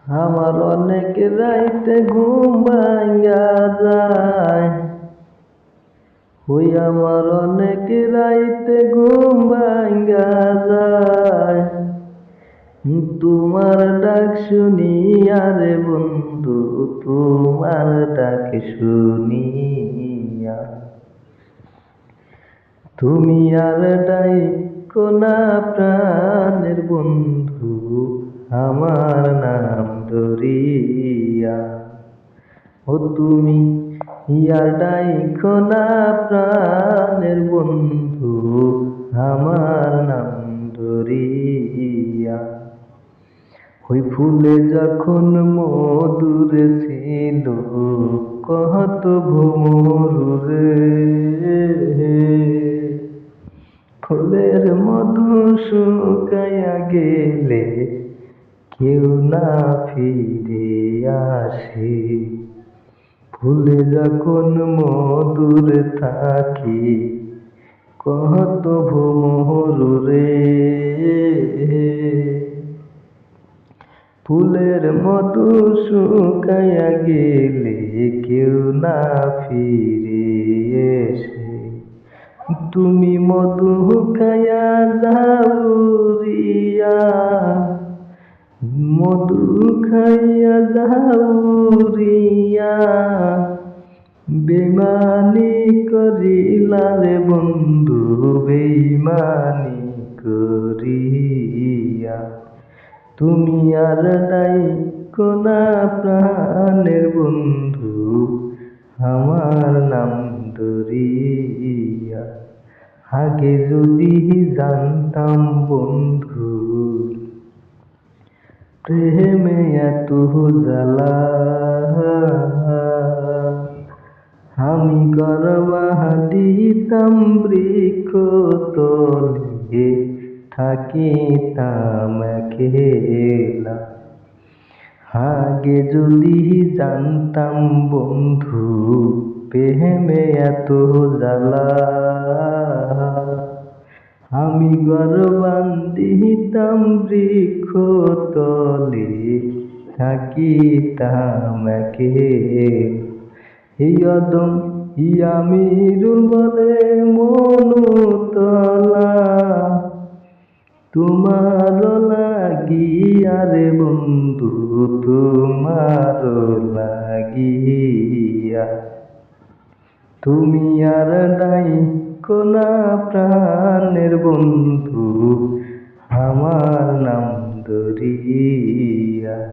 আমার অনেক রাইতে ঘুম ভাঙ্গা যায়, আমার অনেক রাইতে ঘুম ভাঙ্গা যায়। তোমার ডাক শুনিয়া রে বন্ধু, তোমার ডাক শুনিয়া। তুমি আর ডাইকো না প্রাণের বন্ধু, আমার নাম ধরিয়া। ও তুমি আর ডাইকো না প্রাণের বন্ধু, আমার নাম ধরিয়া। ওই ফুলে যখন মধুর ছিল কত ভ্রমরে, ফুলের মধু শুকাইয়া গেলে কেউ না ফিরে আসে। ফুলে যখন মধুর থাকি কত ভ্রমরে, ফুলের মধু শুকাইয়া গেলে কেউ না ফিরে এসে। তুমি মধু খাইয়া যাউরিয়া, মধু খাইয়া যাউরিয়া। বেইমানি করিলা রে বন্ধু, বেইমানি করিয়া। তুমি আর ডাইকো না প্রাণের বন্ধু, আমার নাম ধরিয়া। আগে যদি জানতাম বন্ধু, প্রেমে এত জ্বালা, আমি গরবা দিতাম বৃক্ষ তলে, থাকিতাম একলা। আগে যদি জানতাম বন্ধু, প্রেমে এত জ্বালা, আমি ঘর বান্ধিতাম বৃক্ষ তলে, থাকিতাম একলা। এই অদম ইয়ামিরুল বলে মনুতলা, তোমার লাগিয়া রে বন্ধু, তোমার লাগিয়া। তুমি আর ডাইকো না প্রাণের বন্ধু, আমার নাম ধরিয়া।